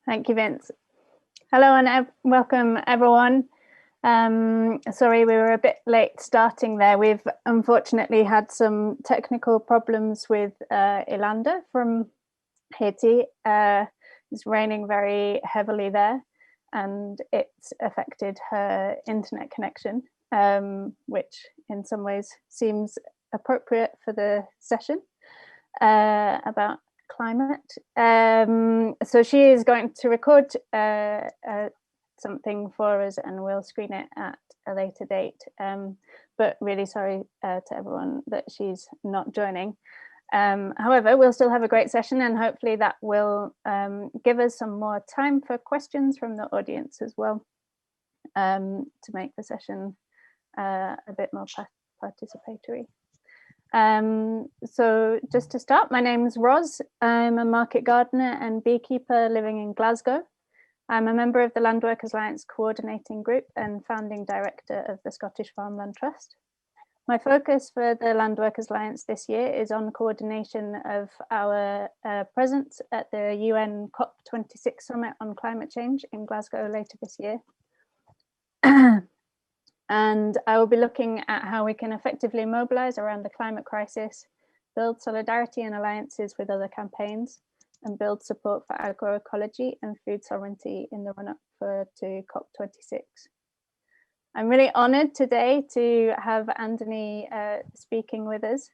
Thank you, Vince. Hello and welcome, everyone. Sorry, we were a bit late starting there. We've unfortunately had some technical problems with Ilanda from Haiti. It's raining very heavily there, and it's affected her internet connection, which in some ways seems appropriate for the session about climate. So she is going to record something for us and we'll screen it at a later date. But really sorry to everyone that she's not joining. However, we'll still have a great session and hopefully that will give us some more time for questions from the audience as well, to make the session a bit more participatory. So just to start, my name is Ros. I'm a market gardener and beekeeper living in Glasgow. I'm a member of the Landworkers Alliance coordinating group and founding director of the Scottish Farmland Trust. My focus for the Landworkers Alliance this year is on coordination of our presence at the UN COP26 Summit on Climate Change in Glasgow later this year. And I will be looking at how we can effectively mobilize around the climate crisis, build solidarity and alliances with other campaigns, and build support for agroecology and food sovereignty in the run-up to COP26. I'm really honored today to have Anthony speaking with us,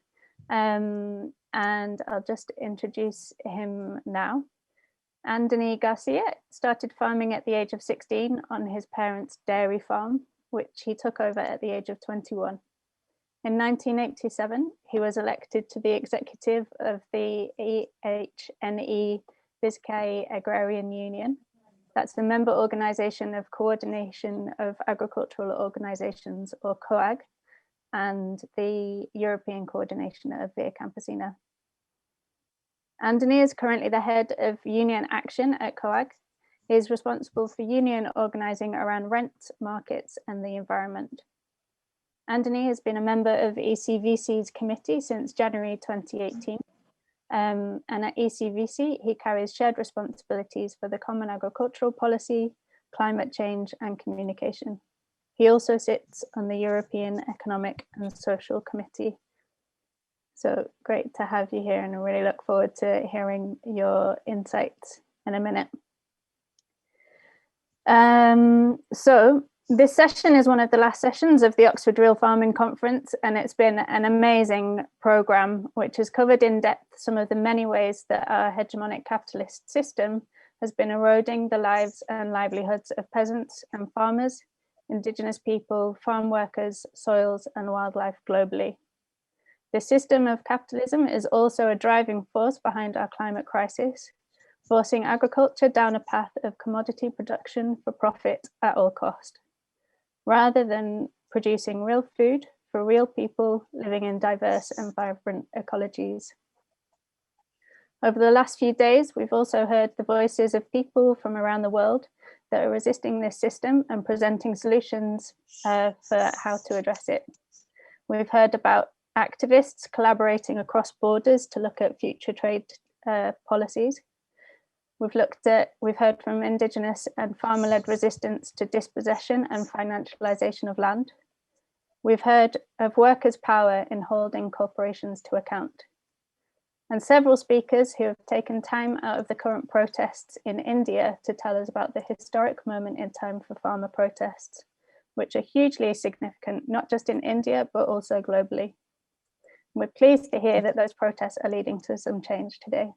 and I'll just introduce him now. Anthony Garcia started farming at the age of 16 on his parents' dairy farm, which he took over at the age of 21. In 1987, he was elected to the executive of the EHNE Biscay Agrarian Union. That's the member organization of Coordination of Agricultural Organizations, or COAG, and the European coordination of the Campesina. Anthony is currently the head of Union Action at COAG. He is responsible for union organising around rent, markets and the environment. Anthony has been a member of ECVC's committee since January 2018. And at ECVC, he carries shared responsibilities for the Common Agricultural Policy, climate change and communication. He also sits on the European Economic and Social Committee. So great to have you here, and I really look forward to hearing your insights in a minute. So this session is one of the last sessions of the Oxford Real Farming Conference, and it's been an amazing programme which has covered in depth some of the many ways that our hegemonic capitalist system has been eroding the lives and livelihoods of peasants and farmers, Indigenous people, farm workers, soils and wildlife globally. The system of capitalism is also a driving force behind our climate crisis, forcing agriculture down a path of commodity production for profit at all cost, rather than producing real food for real people living in diverse and vibrant ecologies. Over the last few days, we've also heard the voices of people from around the world that are resisting this system and presenting solutions for how to address it. We've heard about activists collaborating across borders to look at future trade policies. We've heard from Indigenous and farmer-led resistance to dispossession and financialization of land. We've heard of workers' power in holding corporations to account. And several speakers who have taken time out of the current protests in India to tell us about the historic moment in time for farmer protests, which are hugely significant, not just in India, but also globally. We're pleased to hear that those protests are leading to some change today.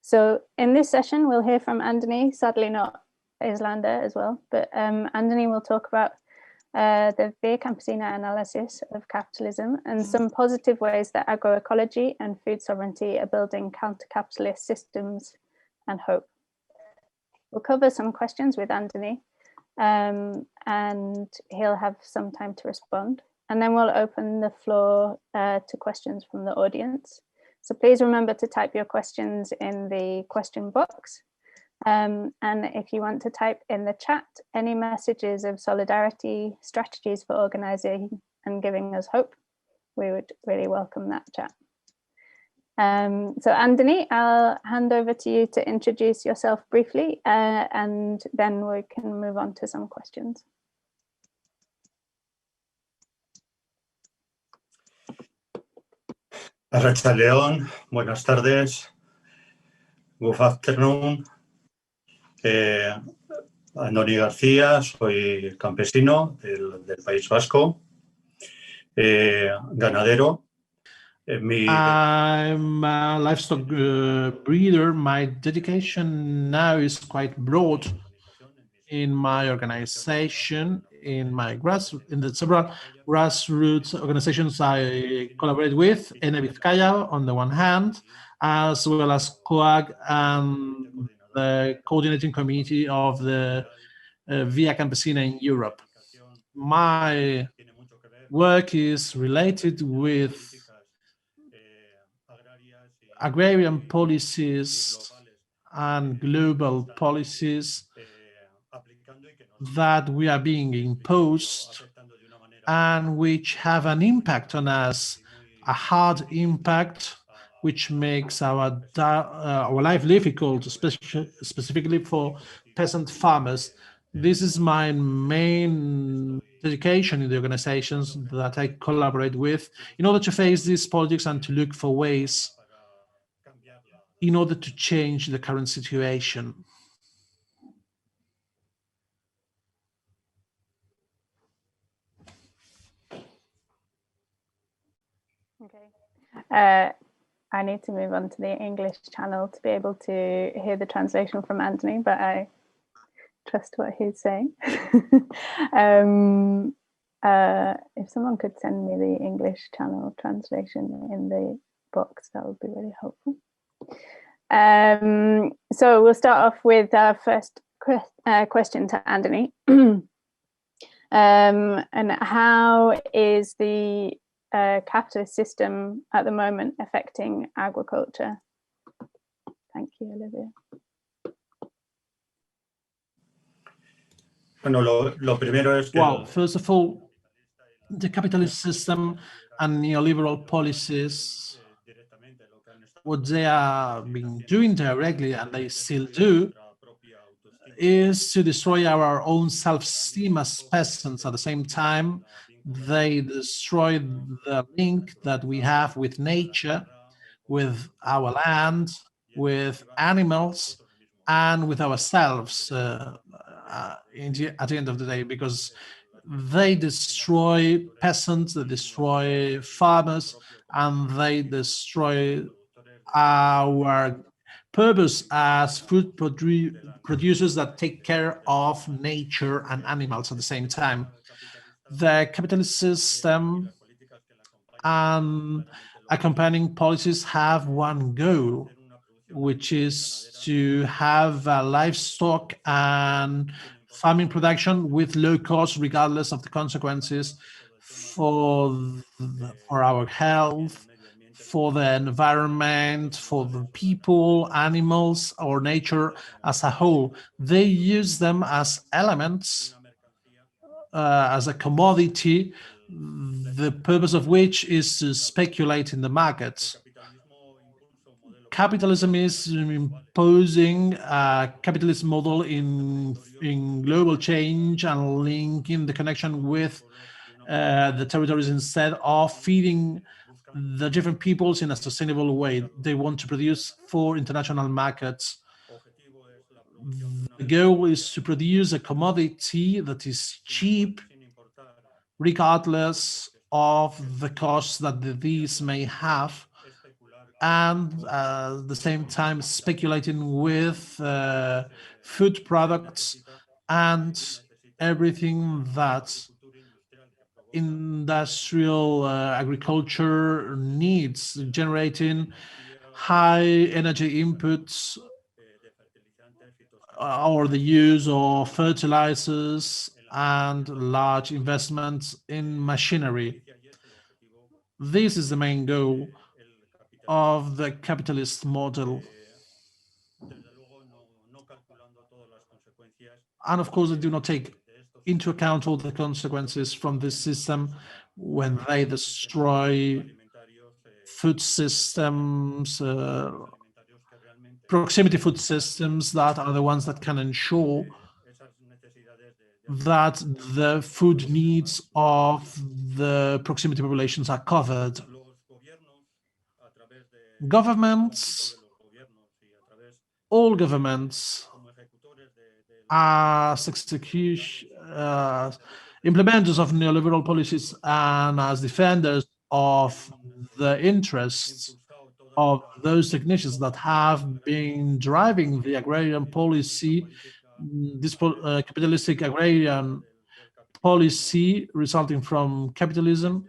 So in this session, we'll hear from Anthony, sadly not Islanda as well, but Anthony will talk about the Via Campesina analysis of capitalism and some positive ways that agroecology and food sovereignty are building counter-capitalist systems and hope. We'll cover some questions with Anthony, and he'll have some time to respond. And then we'll open the floor to questions from the audience. So please remember to type your questions in the question box. And if you want to type in the chat any messages of solidarity, strategies for organising and giving us hope, we would really welcome that chat. So Anthony, I'll hand over to you to introduce yourself briefly, and then we can move on to some questions. Arratsaldeon, buenas tardes, good afternoon. Andoni García, soy campesino del País Vasco, ganadero. I'm a livestock breeder. My dedication now is quite broad in my organization, in the several grassroots organizations I collaborate with, Ene Vizcaya on the one hand, as well as COAG and the coordinating committee of the Via Campesina in Europe. My work is related with agrarian policies and global policies that we are being imposed and which have an impact on us, a hard impact, which makes our life difficult, specifically for peasant farmers. This is my main dedication in the organizations that I collaborate with in order to face these politics and to look for ways in order to change the current situation. Okay. I need to move on to the English channel to be able to hear the translation from Anthony, but I trust what he's saying. If someone could send me the English channel translation in the box, that would be really helpful. So we'll start off with our first question to Anthony. And how is the capitalist system at the moment affecting agriculture? Thank you, Olivia. Well, first of all, the capitalist system and neoliberal policies, what they are being doing directly, and they still do, is to destroy our own self-esteem as peasants. At the same time, they destroy the link that we have with nature, with our land, with animals, and with ourselves at the end of the day, because they destroy peasants, they destroy farmers, and they destroy our purpose as food producers that take care of nature and animals at the same time. The capitalist system and accompanying policies have one goal, which is to have livestock and farming production with low cost, regardless of the consequences for our health, for the environment, for the people, animals, or nature as a whole. They use them as elements, as a commodity, the purpose of which is to speculate in the markets. Capitalism is imposing a capitalist model in global change and linking the connection with the territories instead of feeding the different peoples in a sustainable way. They want to produce for international markets. The goal is to produce a commodity that is cheap, regardless of the costs that these may have, and at the same time speculating with food products and everything that industrial agriculture needs, generating high energy inputs or the use of fertilizers and large investments in machinery. This is the main goal of the capitalist model. And of course, they do not take into account all the consequences from this system when they destroy food systems, proximity food systems that are the ones that can ensure that the food needs of the proximity populations are covered. Governments, all governments, as implementers of neoliberal policies and as defenders of the interests of those technicians that have been driving the agrarian policy, this capitalistic agrarian policy resulting from capitalism,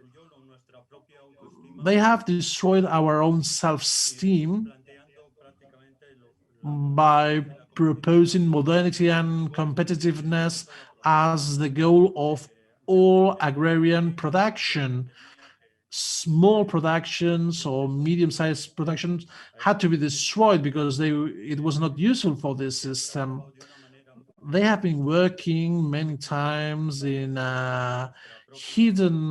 they have destroyed our own self-esteem by proposing modernity and competitiveness as the goal of all agrarian production. Small productions or medium-sized productions had to be destroyed because it was not useful for this system. They have been working many times in a hidden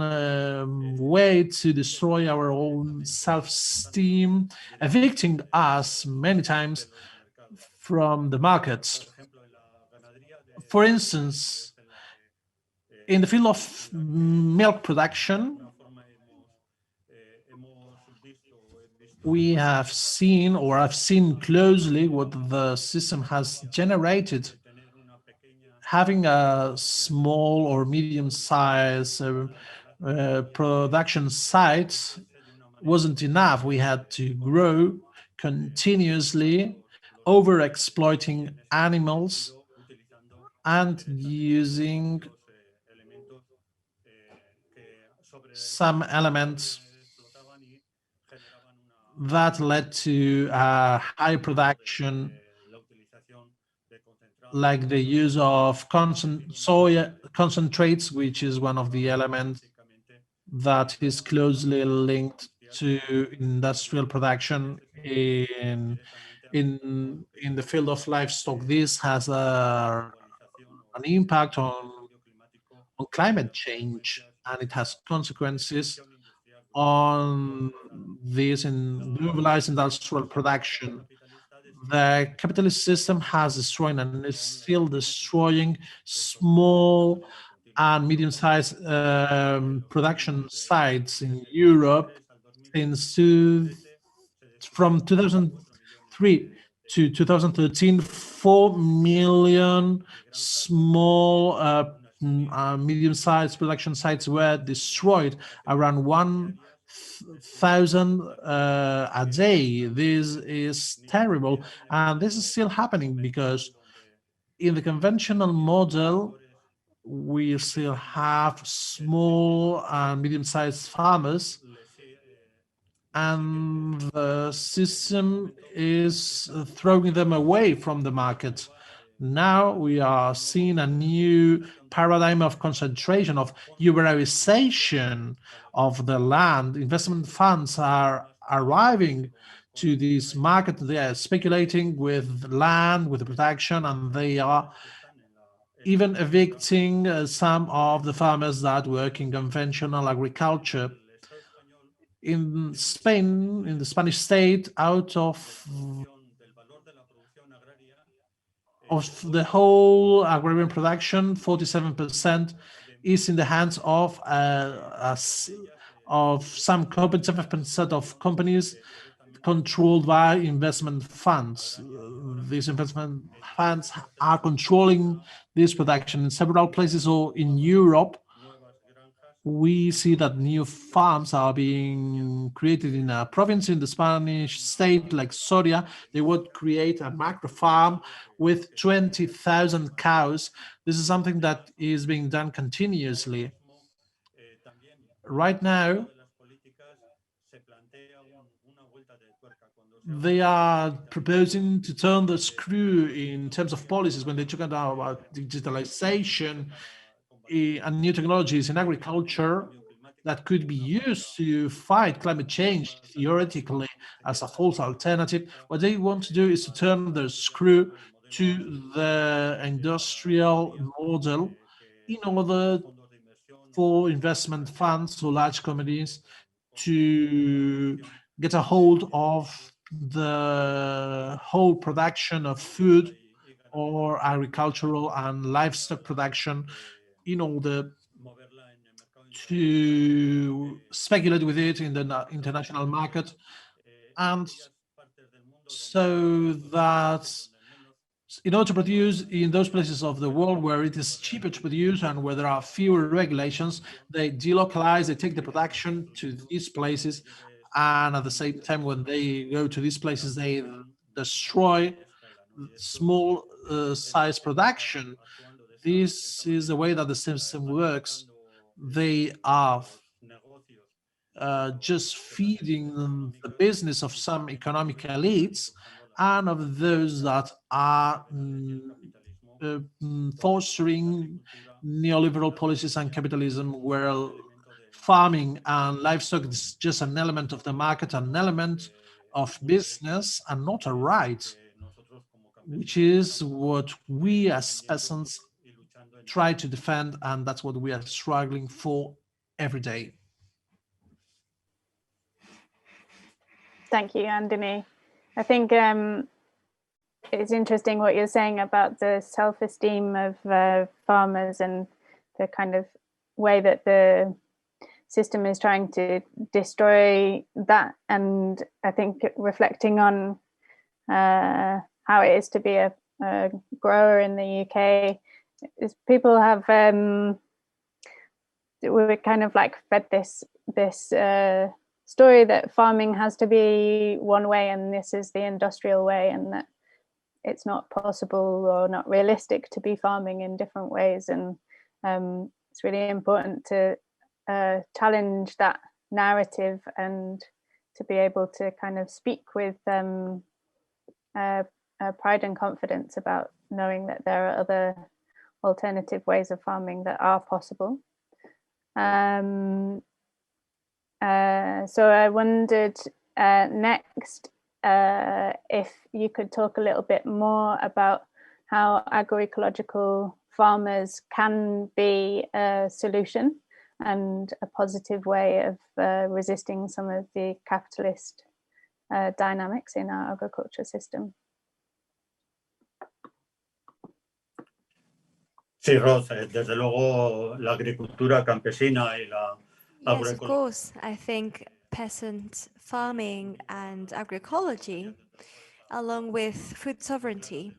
way to destroy our own self-esteem, evicting us many times from the markets. For instance, in the field of milk production, we have seen, or I've seen closely, what the system has generated. Having a small or medium-sized production site wasn't enough. We had to grow continuously, over-exploiting animals and using some elements that led to high production, like the use of soya concentrates, which is one of the elements that is closely linked to industrial production in the field of livestock. This has an impact on climate change, and it has consequences on this in globalized industrial production. The capitalist system has destroyed and is still destroying small and medium-sized production sites in Europe since from 2003 to 2013. 4 million small medium-sized production sites were destroyed, around 1,000 a day. This is terrible, and this is still happening because in the conventional model, we still have small and medium-sized farmers, and the system is throwing them away from the market. Now we are seeing a new paradigm of concentration, of Uberization of the land. Investment funds are arriving to this market. They are speculating with land, with the production, and they are even evicting some of the farmers that work in conventional agriculture. In Spain, in the Spanish state, out of the whole agrarian production, 47% is in the hands of some companies, 7% of companies controlled by investment funds. These investment funds are controlling this production in several places. Or in Europe, we see that new farms are being created in a province in the Spanish state, like Soria. They would create a macro farm with 20,000 cows. This is something that is being done continuously. Right now, they are proposing to turn the screw in terms of policies when they talk about digitalization and new technologies in agriculture that could be used to fight climate change theoretically as a false alternative. What they want to do is to turn the screw to the industrial model in order for investment funds or large companies to get a hold of the whole production of food or agricultural and livestock production in order to speculate with it in the international market, and so that in order to produce in those places of the world where it is cheaper to produce and where there are fewer regulations, they delocalize, they take the production to these places, and at the same time when they go to these places they destroy small size production. This is the way that the system works. They are just feeding the business of some economic elites and of those that are fostering neoliberal policies and capitalism, where farming and livestock is just an element of the market, an element of business, and not a right, which is what we as peasants try to defend, and that's what we are struggling for every day. Thank you, Anthony. I think it's interesting what you're saying about the self-esteem of farmers and the kind of way that the system is trying to destroy that. And I think reflecting on how it is to be a grower in the UK, is people have we're kind of like fed this story that farming has to be one way and this is the industrial way, and that it's not possible or not realistic to be farming in different ways. And it's really important to challenge that narrative and to be able to kind of speak with pride and confidence about knowing that there are other alternative ways of farming that are possible. So I wondered next if you could talk a little bit more about how agroecological farmers can be a solution and a positive way of resisting some of the capitalist dynamics in our agriculture system. Sí, Roz, desde luego la agricultura campesina y la Yes, of course. I think peasant farming and agroecology, along with food sovereignty,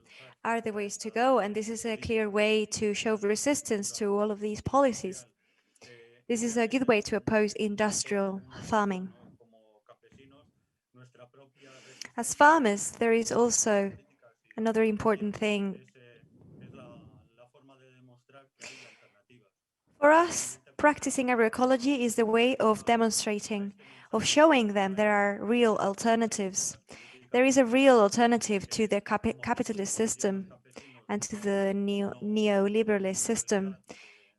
are the ways to go. And this is a clear way to show resistance to all of these policies. This is a good way to oppose industrial farming. As farmers, there is also another important thing. For us, practicing agroecology is the way of demonstrating, of showing them there are real alternatives. There is a real alternative to the capitalist system and to the neoliberalist system.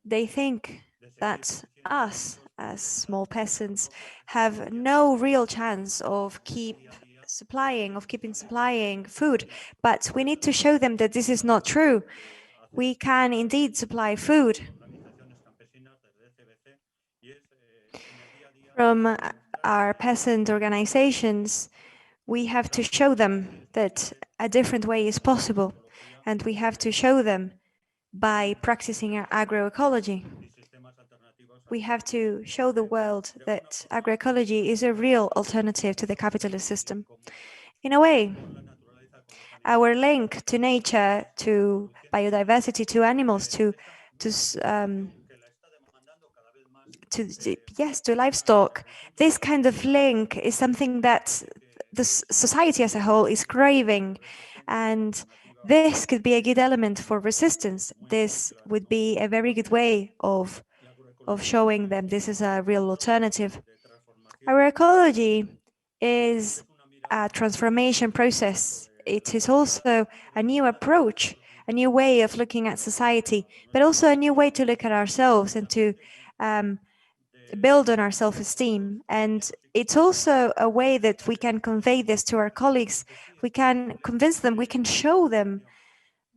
They think that us, as small peasants, have no real chance of keeping supplying food, but we need to show them that this is not true. We can indeed supply food. From our peasant organizations, we have to show them that a different way is possible, and we have to show them by practicing our agroecology. We have to show the world that agroecology is a real alternative to the capitalist system. In a way, our link to nature, to biodiversity, to animals, to livestock, this kind of link is something that the society as a whole is craving, and this could be a good element for resistance. This would be a very good way of showing them this is a real alternative. Agroecology is a transformation process. It is also a new approach, a new way of looking at society, but also a new way to look at ourselves and to build on our self-esteem. And it's also a way that we can convey this to our colleagues. We can convince them, we can show them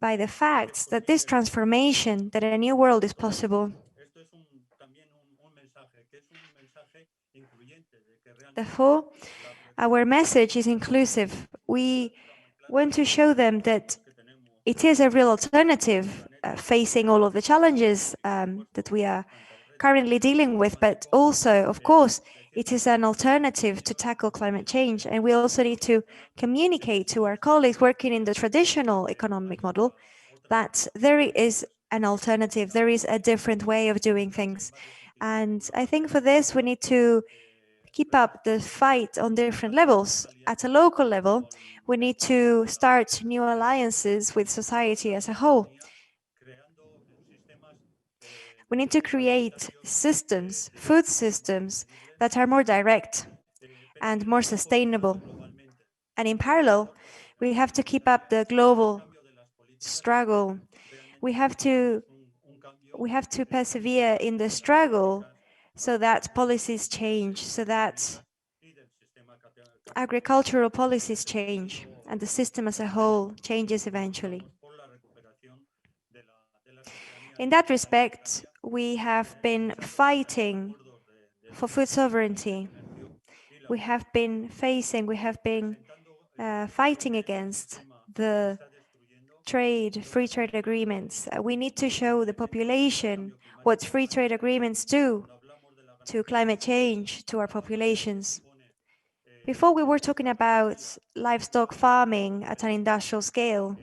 by the facts that this transformation, that a new world is possible. Therefore, Our message is inclusive. We want to show them that it is a real alternative facing all of the challenges that we are currently dealing with, but also, of course, it is an alternative to tackle climate change. And we also need to communicate to our colleagues working in the traditional economic model that there is an alternative, there is a different way of doing things. And I think for this, we need to keep up the fight on different levels. At a local level, we need to start new alliances with society as a whole. We need to create systems, food systems, that are more direct and more sustainable. And in parallel, we have to keep up the global struggle. We have to persevere in the struggle so that policies change, so that agricultural policies change, and the system as a whole changes eventually. In that respect, we have been fighting for food sovereignty. We have been fighting against the free trade agreements. We need to show the population what free trade agreements do to climate change, to our populations. Before we were talking about livestock farming at an industrial scale.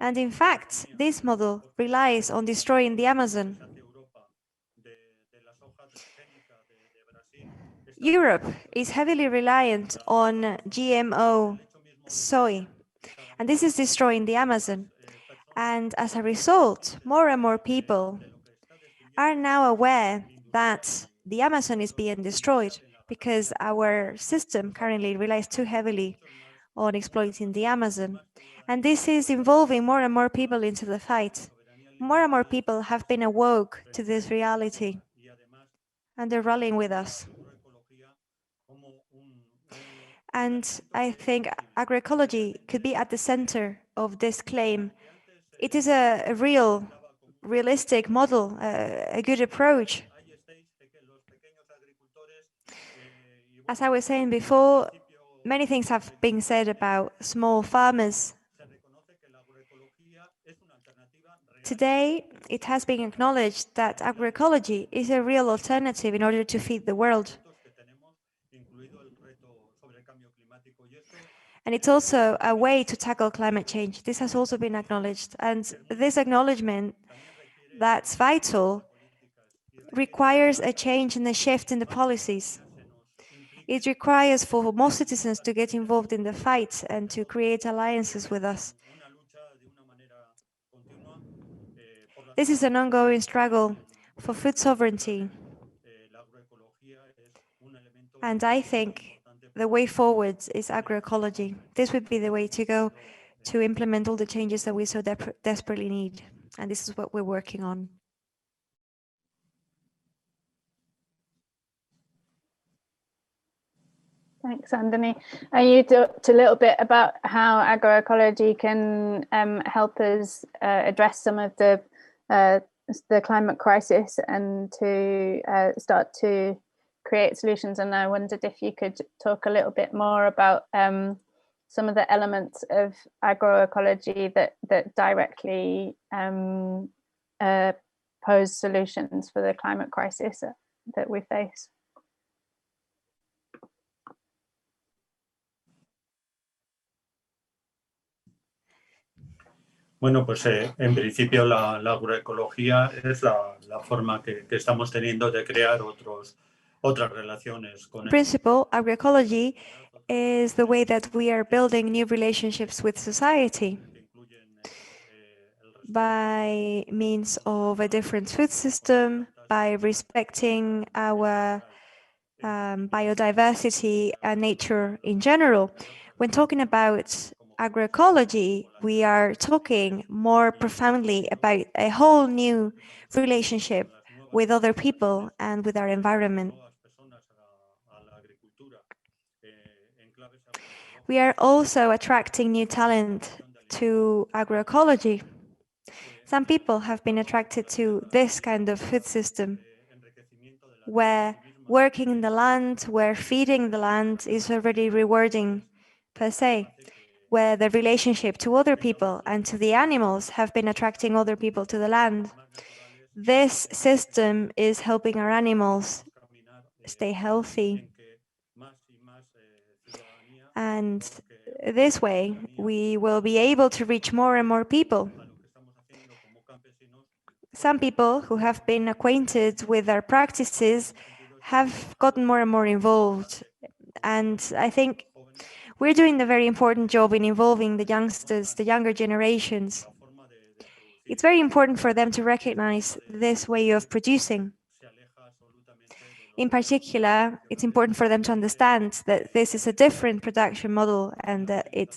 And in fact, this model relies on destroying the Amazon. Europe is heavily reliant on GMO soy, and this is destroying the Amazon. And as a result, more and more people are now aware that the Amazon is being destroyed because our system currently relies too heavily on exploiting the Amazon. And this is involving more and more people into the fight. More and more people have been awoke to this reality, and they're rallying with us. And I think agroecology could be at the center of this claim. It is a realistic model, a good approach. As I was saying before, many things have been said about small farmers. Today, it has been acknowledged that agroecology is a real alternative in order to feed the world. And it's also a way to tackle climate change. This has also been acknowledged. And this acknowledgement that's vital requires a change and a shift in the policies. It requires for more citizens to get involved in the fight and to create alliances with us. This is an ongoing struggle for food sovereignty. And I think the way forward is agroecology. This would be the way to go to implement all the changes that we so desperately need. And this is what we're working on. Thanks, Anthony. You talked a little bit about how agroecology can help us address some of the climate crisis and to start to create solutions. And I wondered if you could talk a little bit more about some of the elements of agroecology that directly pose solutions for the climate crisis that we face. Bueno, pues en principio la agroecología es la forma que estamos teniendo de crear otras relaciones con. In principle, agroecology is the way that we are building new relationships with society by means of a different food system, by respecting our biodiversity and nature in general. When talking about agroecology, we are talking more profoundly about a whole new relationship with other people and with our environment. We are also attracting new talent to agroecology. Some people have been attracted to this kind of food system, where working in the land, where feeding the land is already rewarding per se, where the relationship to other people and to the animals have been attracting other people to the land. This system is helping our animals stay healthy. And this way, we will be able to reach more and more people. Some people who have been acquainted with our practices have gotten more and more involved. And I think we're doing a very important job in involving the youngsters, the younger generations. It's very important for them to recognize this way of producing. In particular, it's important for them to understand that this is a different production model and that it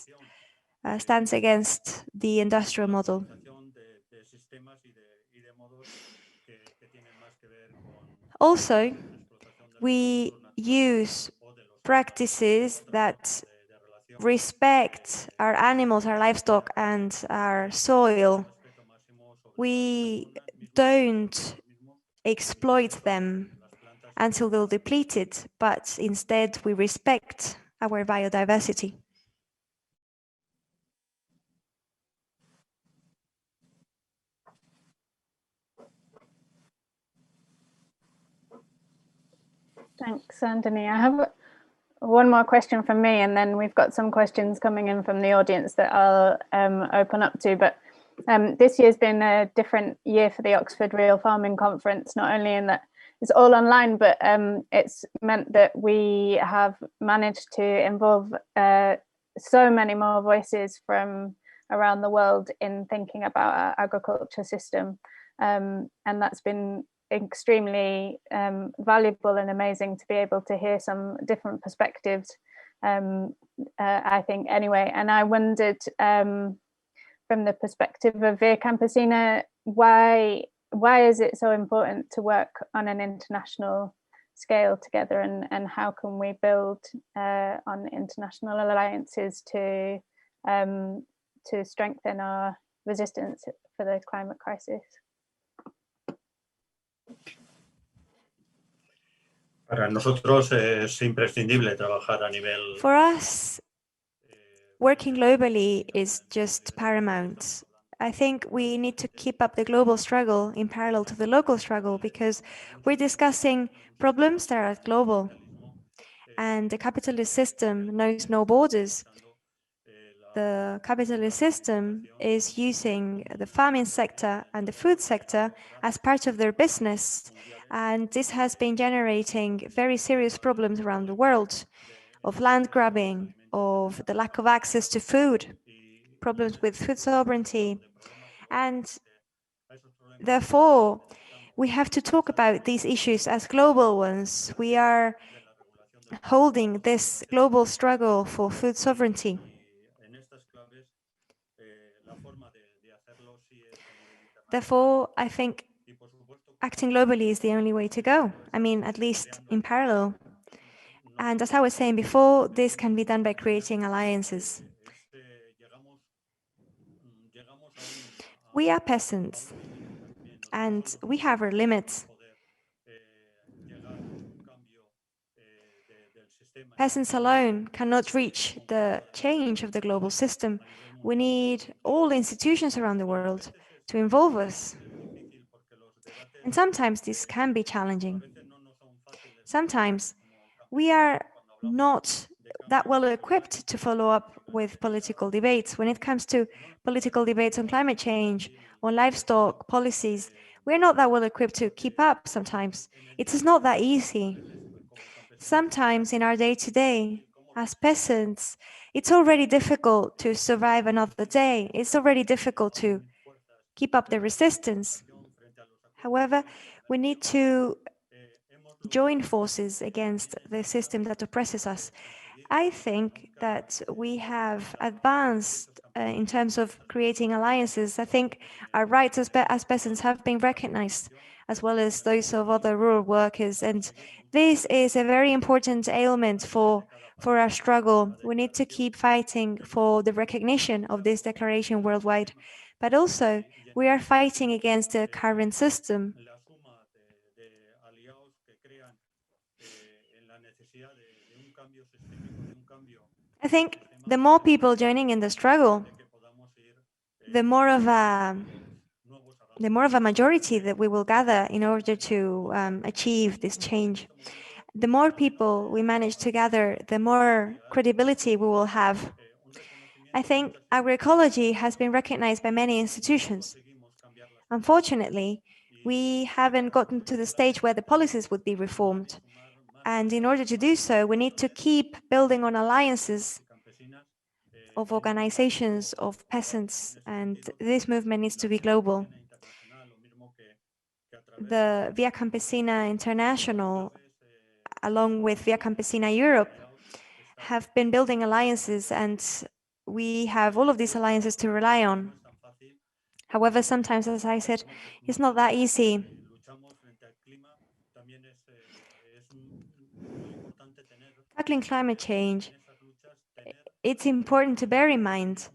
stands against the industrial model. Also, we use practices that respect our animals, our livestock, and our soil. We don't exploit them until they're depleted, but instead we respect our biodiversity. Thanks, Anthony. I have one more question from me, and then we've got some questions coming in from the audience that I'll open up to. But this year's been a different year for the Oxford Real Farming Conference, not only in that it's all online, but it's meant that we have managed to involve so many more voices from around the world in thinking about our agriculture system. And that's been extremely valuable and amazing to be able to hear some different perspectives, I think, anyway. And I wondered, from the perspective of Via Campesina, why is it so important to work on an international scale together, and how can we build on international alliances to strengthen our resistance for the climate crisis? Para nosotros es imprescindible trabajar a nivel. For us, working globally is just paramount. I think we need to keep up the global struggle in parallel to the local struggle, because we're discussing problems that are global. And the capitalist system knows no borders. The capitalist system is using the farming sector and the food sector as part of their business. And this has been generating very serious problems around the world, of land grabbing, of the lack of access to food, problems with food sovereignty. And therefore, we have to talk about these issues as global ones. We are holding this global struggle for food sovereignty. Therefore, I think acting globally is the only way to go. I mean, at least in parallel. And as I was saying before, this can be done by creating alliances. We are peasants, and we have our limits. Peasants alone cannot reach the change of the global system. We need all institutions around the world to involve us. And sometimes this can be challenging. Sometimes we are not that well equipped to follow up with political debates. When it comes to political debates on climate change, on livestock policies, we're not that well equipped to keep up sometimes. It is not that easy. Sometimes in our day-to-day, as peasants, it's already difficult to survive another day. It's already difficult to keep up the resistance. However, we need to join forces against the system that oppresses us. I think that we have advanced in terms of creating alliances. I think our rights as peasants have been recognized, as well as those of other rural workers. And this is a very important element for our struggle. We need to keep fighting for the recognition of this declaration worldwide. But also, we are fighting against the current system. I think the more people joining in the struggle, the more of a majority that we will gather in order to achieve this change. The more people we manage to gather, the more credibility we will have. I think agroecology has been recognized by many institutions. Unfortunately, we haven't gotten to the stage where the policies would be reformed. And in order to do so, we need to keep building on alliances of organizations, of peasants, and this movement needs to be global. The Via Campesina International, along with Via Campesina Europe, have been building alliances, and we have all of these alliances to rely on. However, sometimes, as I said, it's not that easy. Tackling climate change, it's important to bear in mind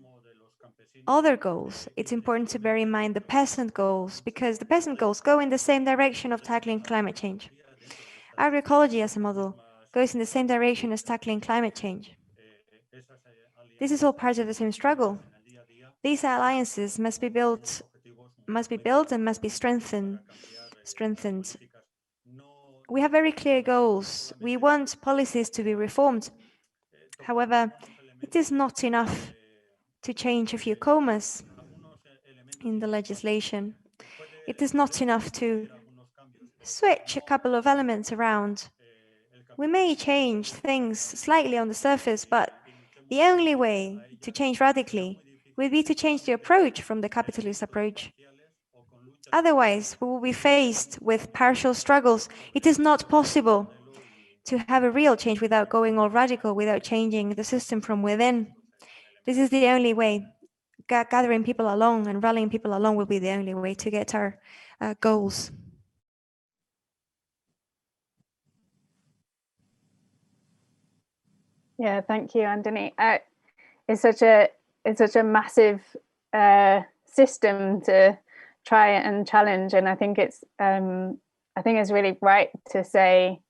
other goals. It's important to bear in mind the peasant goals, because the peasant goals go in the same direction of tackling climate change. Agroecology as a model goes in the same direction as tackling climate change. This is all part of the same struggle. These alliances must be built and must be strengthened. We have very clear goals. We want policies to be reformed. However, it is not enough to change a few commas in the legislation. It is not enough to switch a couple of elements around. We may change things slightly on the surface, but the only way to change radically would be to change the approach from the capitalist approach. Otherwise, we will be faced with partial struggles. It is not possible to have a real change without going all radical, without changing the system from within. This is the only way. Gathering people along and rallying people along will be the only way to get our goals. Yeah, thank you, Anthony. It's such a massive system to try and challenge, and I think it's really right to say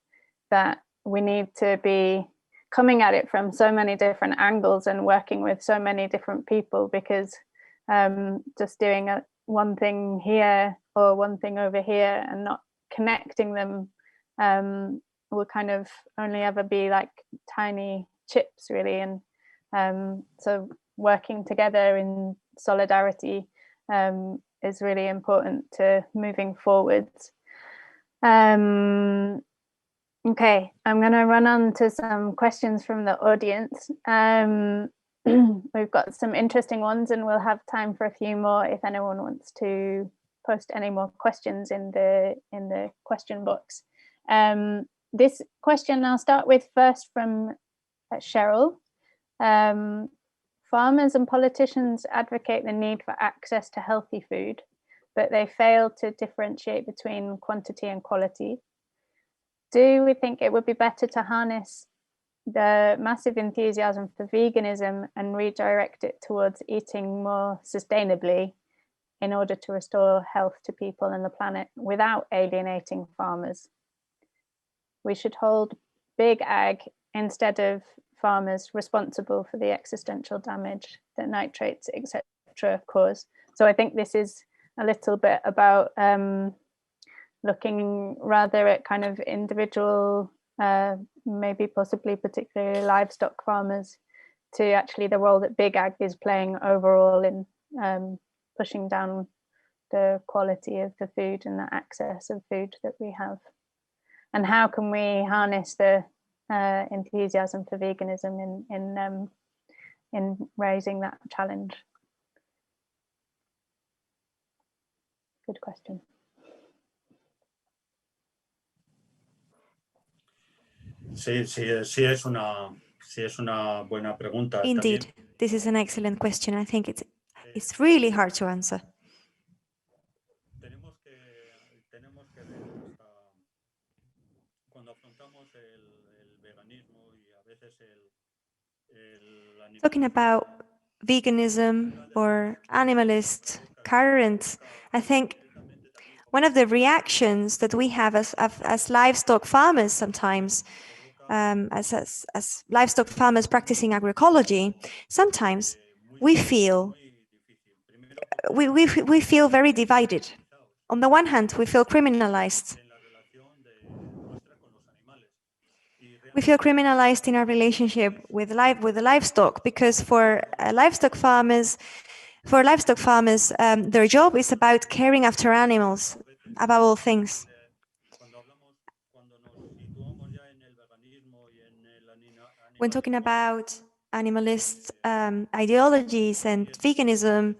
that we need to be coming at it from so many different angles and working with so many different people, because just doing one thing here or one thing over here and not connecting them will kind of only ever be like tiny chips, really. And so working together in solidarity is really important to moving forwards. Okay, I'm going to run on to some questions from the audience. We've got some interesting ones, and we'll have time for a few more if anyone wants to post any more questions in the question box. This question I'll start with first from Cheryl. Farmers and politicians advocate the need for access to healthy food, but they fail to differentiate between quantity and quality. Do we think it would be better to harness the massive enthusiasm for veganism and redirect it towards eating more sustainably in order to restore health to people and the planet without alienating farmers? We should hold big ag instead of farmers responsible for the existential damage that nitrates, etc., cause. So I think this is a little bit about looking rather at kind of individual, maybe possibly particularly livestock farmers, to actually the role that big ag is playing overall in pushing down the quality of the food and the access of food that we have. And how can we harness the enthusiasm for veganism in raising that challenge? Good question. Sí, es una buena pregunta. Indeed, también. This is an excellent question. I think it's really hard to answer. Tenemos que ver cuando afrontamos el veganismo y a veces Talking about veganism or animalist currents, I think one of the reactions that we have as livestock farmers sometimes as livestock farmers practicing agroecology, sometimes we feel we feel very divided. On the one hand, we feel criminalized. We feel criminalized in our relationship with the livestock, because for livestock farmers, their job is about caring after animals, above all things. When talking about animalist ideologies and veganism,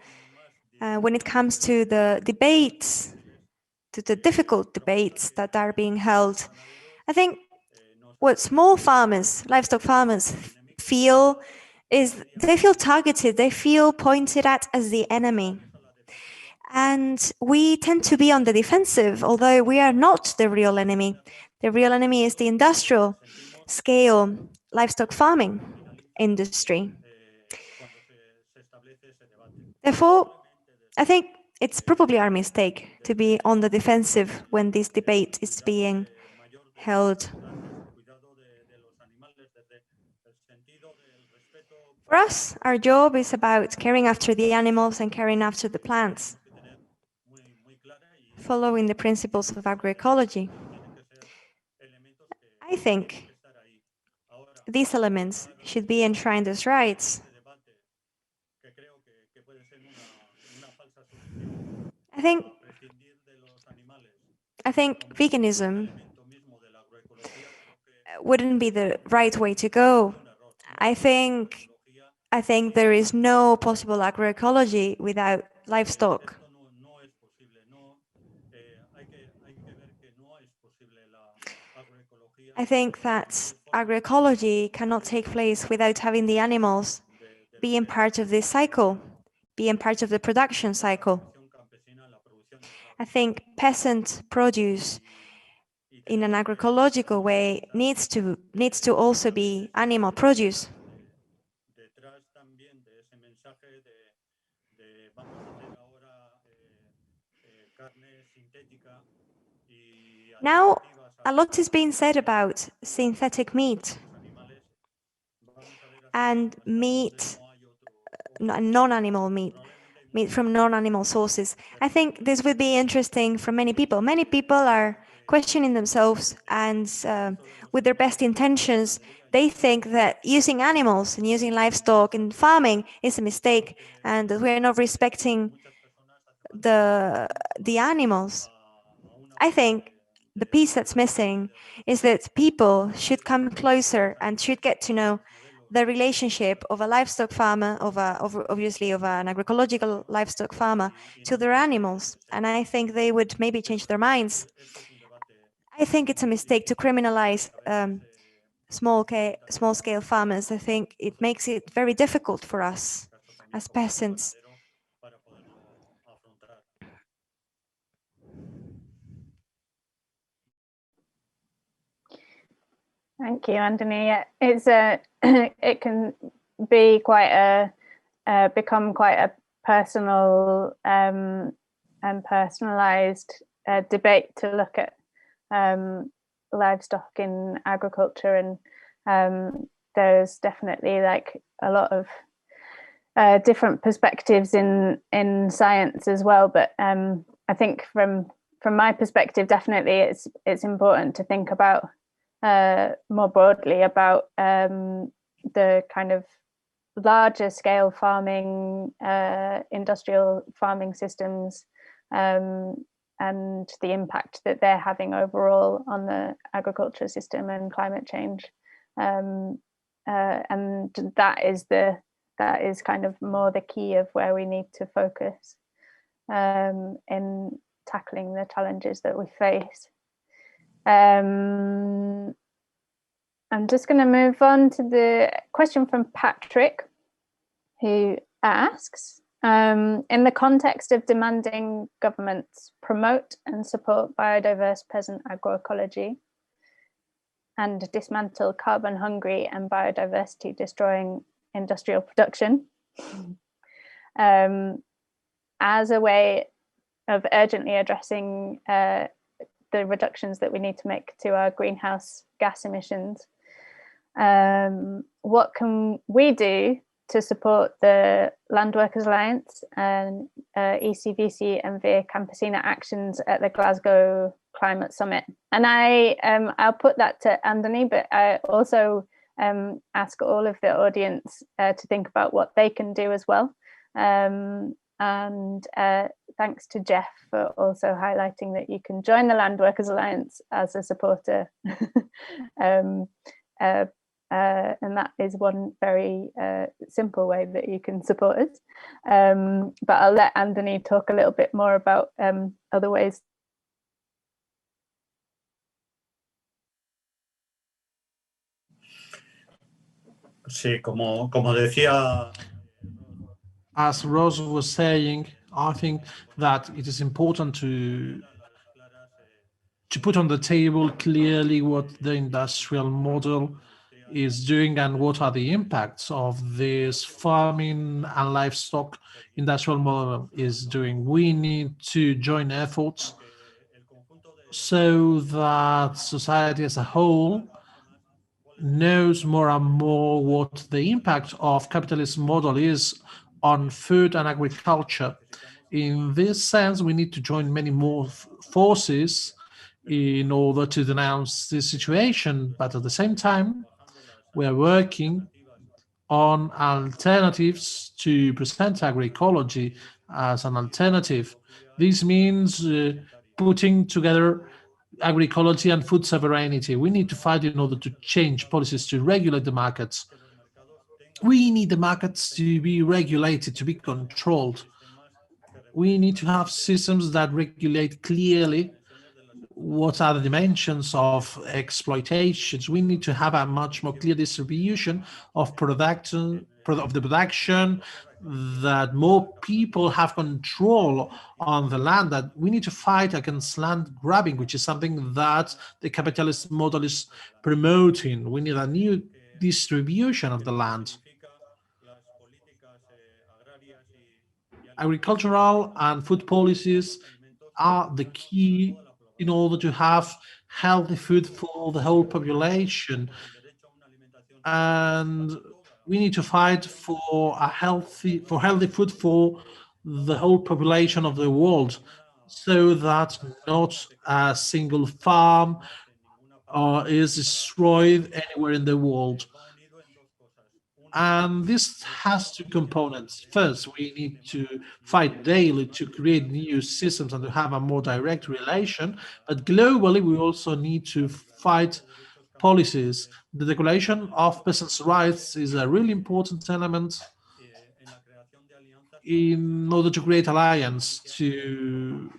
when it comes to the debates, to the difficult debates that are being held, I think what small farmers, livestock farmers, feel is they feel targeted, they feel pointed at as the enemy. And we tend to be on the defensive, although we are not the real enemy. The real enemy is the industrial scale livestock farming industry. Therefore, I think it's probably our mistake to be on the defensive when this debate is being held. For us, our job is about caring after the animals and caring after the plants, following the principles of agroecology. I think these elements should be enshrined as rights. I think veganism wouldn't be the right way to go. I think there is no possible agroecology without livestock. I think that agroecology cannot take place without having the animals being part of this cycle, being part of the production cycle. I think peasant produce in an agroecological way needs to also be animal produce. Now, a lot is being said about synthetic meat and meat, non-animal meat from non-animal sources. I think this would be interesting for many people. Many people are questioning themselves, and with their best intentions, they think that using animals and using livestock in farming is a mistake, and that we're not respecting the animals. I think the piece that's missing is that people should come closer and should get to know the relationship of a livestock farmer, obviously of an agroecological livestock farmer, to their animals. And I think they would maybe change their minds. I think it's a mistake to criminalize small-scale farmers. I think it makes it very difficult for us as peasants. Thank you, Anthony. It's it can be quite become quite a personal and personalized debate to look at livestock in agriculture, and there's definitely like a lot of different perspectives in science as well. But I think from my perspective, definitely it's important to think about more broadly about the kind of larger scale farming, industrial farming systems, and the impact that they're having overall on the agriculture system and climate change. And that is kind of more the key of where we need to focus in tackling the challenges that we face. I'm just going to move on to the question from Patrick, who asks, in the context of demanding governments promote and support biodiverse peasant agroecology and dismantle carbon-hungry and biodiversity-destroying industrial production, as a way of urgently addressing the reductions that we need to make to our greenhouse gas emissions, what can we do to support the Landworkers Alliance and ECVC and via Campesina actions at the Glasgow Climate Summit? And I'll put that to Anthony, but I also ask all of the audience to think about what they can do as well. And thanks to Jeff for also highlighting that you can join the Landworkers Alliance as a supporter. And that is one very simple way that you can support us. But I'll let Anthony talk a little bit more about other ways. Sí, como decía. As Rose was saying, I think that it is important to put on the table clearly what the industrial model is doing and what are the impacts of this farming and livestock industrial model is doing. We need to join efforts so that society as a whole knows more and more what the impact of capitalist model is on food and agriculture. In this sense, we need to join many more forces in order to denounce this situation, but at the same time, we are working on alternatives to present agroecology as an alternative. This means putting together agroecology and food sovereignty. We need to fight in order to change policies to regulate the markets. We need the markets to be regulated, to be controlled. We need to have systems that regulate clearly what are the dimensions of exploitations. We need to have a much more clear distribution of production, that more people have control on the land, that we need to fight against land grabbing, which is something that the capitalist model is promoting. We need a new distribution of the land. Agricultural and food policies are the key in order to have healthy food for the whole population. And we need to fight for healthy food for the whole population of the world, so that not a single farm is destroyed anywhere in the world. And this has two components. First, we need to fight daily to create new systems and to have a more direct relation. But globally, we also need to fight policies. The Declaration of Peasants' Rights is a really important element in order to create alliance to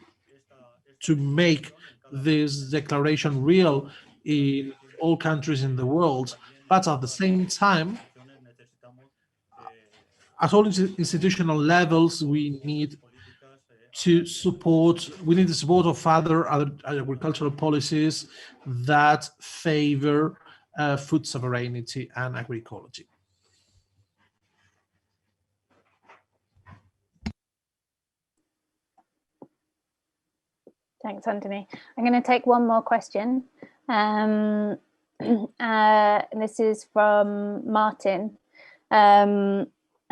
make this declaration real in all countries in the world. But at the same time, at all institutional levels, we need the support of other agricultural policies that favor food sovereignty and agroecology. Thanks, Anthony. I'm going to take one more question. And this is from Martin.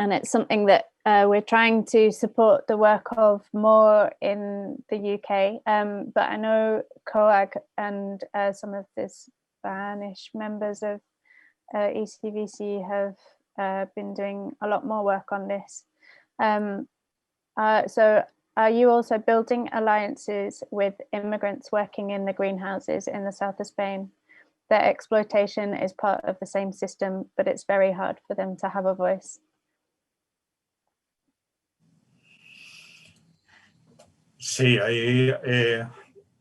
And it's something that we're trying to support the work of more in the UK. But I know COAG and some of the Spanish members of ECVC have been doing a lot more work on this. So are you also building alliances with immigrants working in the greenhouses in the south of Spain? Their exploitation is part of the same system, but it's very hard for them to have a voice. Sí, ahí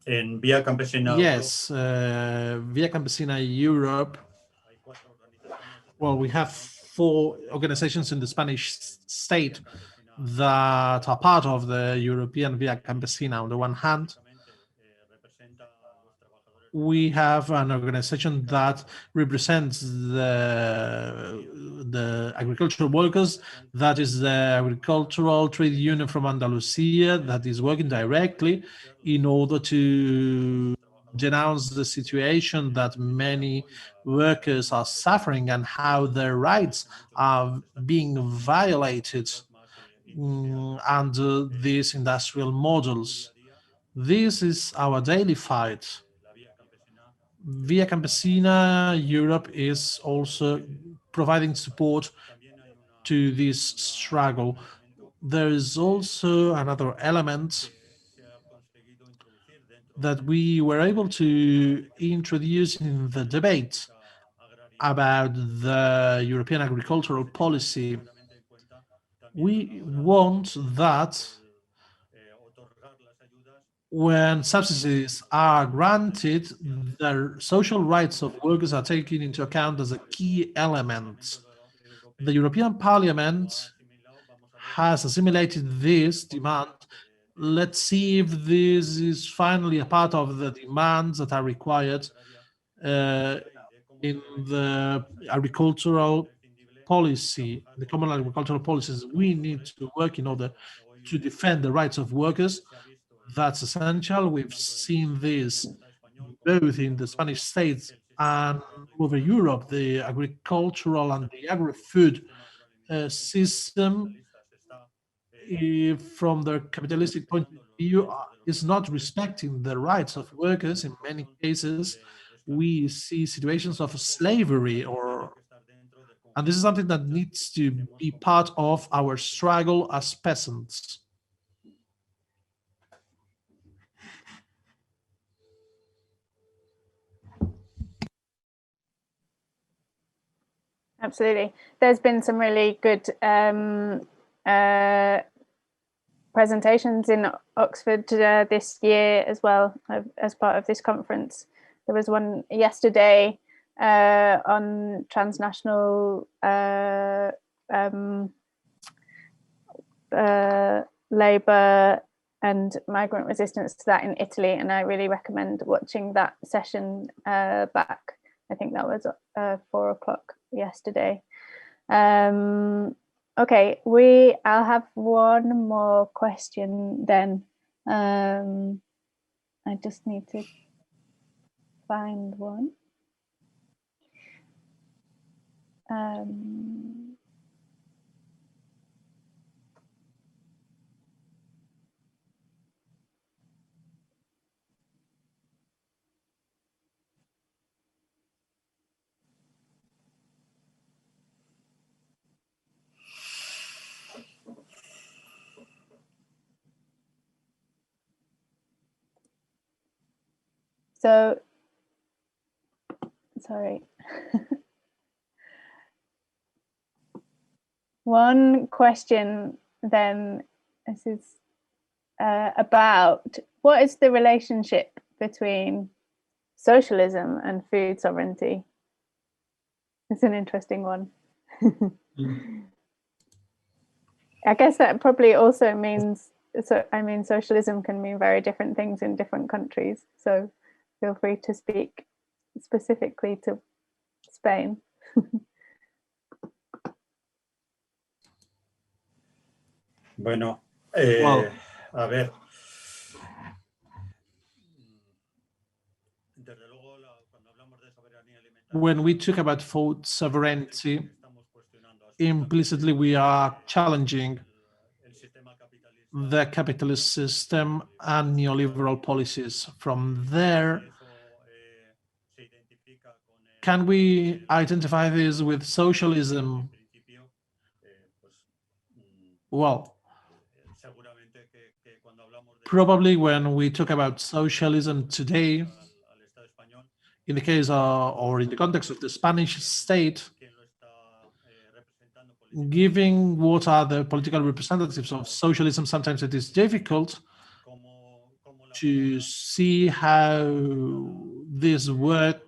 en Vía Campesina. Yes, Vía Campesina Europe. Well, we have 4 organizations in the Spanish state that are part of the European Vía Campesina. On the one hand, we have an organization that represents the agricultural workers. That is the Agricultural Trade Union from Andalusia, that is working directly in order to denounce the situation that many workers are suffering and how their rights are being violated under these industrial models. This is our daily fight. Via Campesina, Europe is also providing support to this struggle. There is also another element that we were able to introduce in the debate about the European agricultural policy. We want that when subsidies are granted, the social rights of workers are taken into account as a key element. The European Parliament has assimilated this demand. Let's see if this is finally a part of the demands that are required in the agricultural policy, the common agricultural policies. We need to work in order to defend the rights of workers. That's essential. We've seen this both in the Spanish states and over Europe. The agricultural and the agri-food system, from the capitalistic point of view, is not respecting the rights of workers. In many cases, we see situations of slavery, and this is something that needs to be part of our struggle as peasants. Absolutely. There's been some really good presentations in Oxford this year as well, as part of this conference. There was one yesterday on transnational labour and migrant resistance to that in Italy, and I really recommend watching that session back. I think that was 4 o'clock yesterday. Okay, I'll have one more question then. I just need to find one. So, sorry. One question then, this is about what is the relationship between socialism and food sovereignty? It's an interesting one. I guess that probably also means, socialism can mean very different things in different countries. So feel free to speak specifically to Spain. Bueno, a ver. When we talk about food sovereignty, implicitly we are challenging the capitalist system and neoliberal policies. From there, can we identify this with socialism? Well, probably when we talk about socialism today, in the case or in the context of the Spanish state, giving what are the political representatives of socialism, sometimes it is difficult to see how this work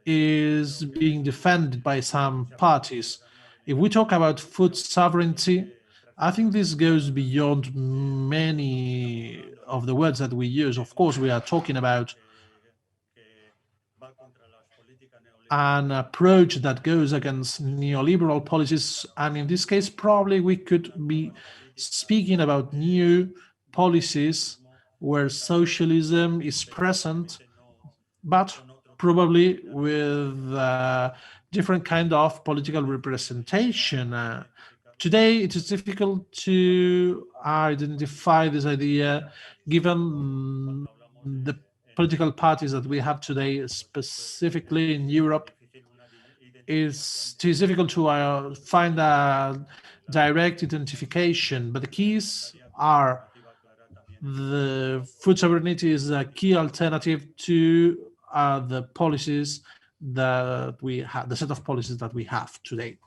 is being defended by some parties. If we talk about food sovereignty, I think this goes beyond many of the words that we use. Of course, we are talking about an approach that goes against neoliberal policies, and in this case, probably we could be speaking about new policies where socialism is present, but probably with different kind of political representation. Today, it is difficult to identify this idea, given the political parties that we have today, specifically in Europe. It is difficult to find a direct identification, but the keys are the food sovereignty is a key alternative to the policies that we have, the set of policies that we have today.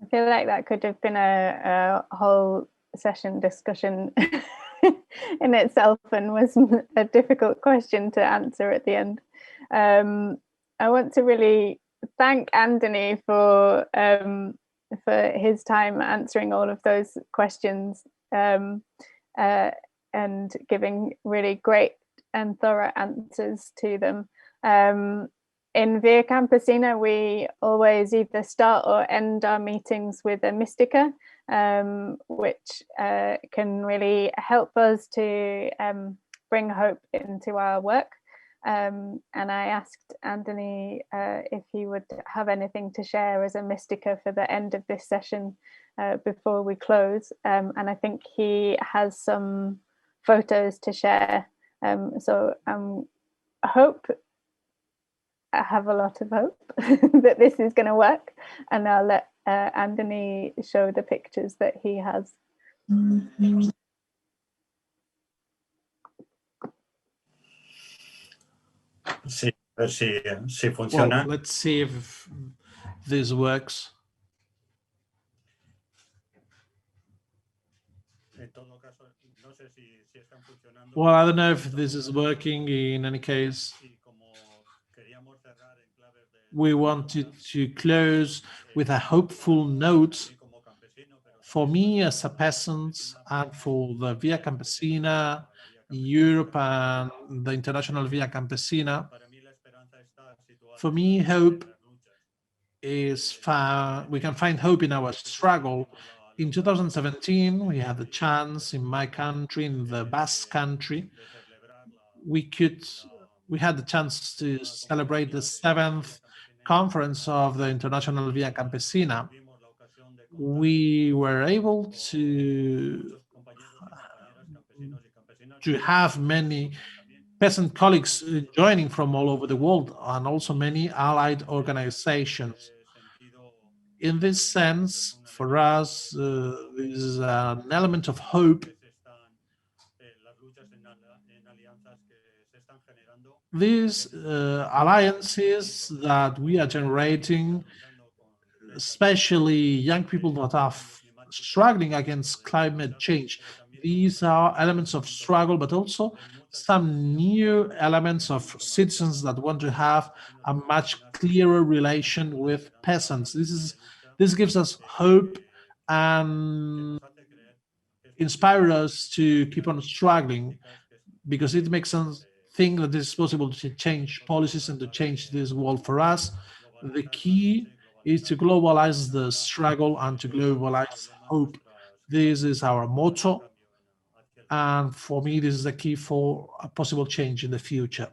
I feel like that could have been a whole session discussion in itself, and was a difficult question to answer at the end. I want to really thank Anthony for his time answering all of those questions, and giving really great and thorough answers to them. In Via Campesina, we always either start or end our meetings with a mystica, which can really help us to bring hope into our work. And I asked Anthony if he would have anything to share as a mystica for the end of this session before we close. And I think he has some photos to share. So I have a lot of hope that this is going to work, and I'll let Anthony show the pictures that he has. Sí, a ver si funciona. Well, let's see if this works. Well, I don't know if this is working. In any case, we wanted to close with a hopeful note. For me as a peasant, and for the Via Campesina, Europe, and the international Via Campesina, for me, hope is found. We can find hope in our struggle. In 2017, we had the chance in my country, in the Basque country, we had the chance to celebrate the 7th conference of the International Via Campesina. We were able to have many peasant colleagues joining from all over the world, and also many allied organizations. In this sense, for us, this is an element of hope. These alliances that we are generating, especially young people that are struggling against climate change, these are elements of struggle, but also some new elements of citizens that want to have a much clearer relation with peasants. This gives us hope and inspires us to keep on struggling, because it makes us think that it is possible to change policies and to change this world. For us, the key is to globalize the struggle and to globalize hope. This is our motto. And for me, this is the key for a possible change in the future.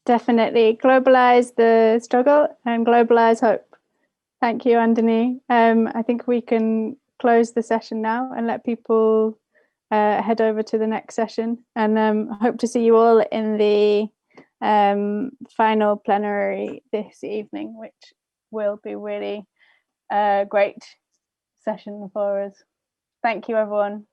Definitely globalize the struggle and globalize hope. Thank you, Anthony. I think we can close the session now and let people head over to the next session, and hope to see you all in the final plenary this evening, which will be really a great session for us. Thank you, everyone.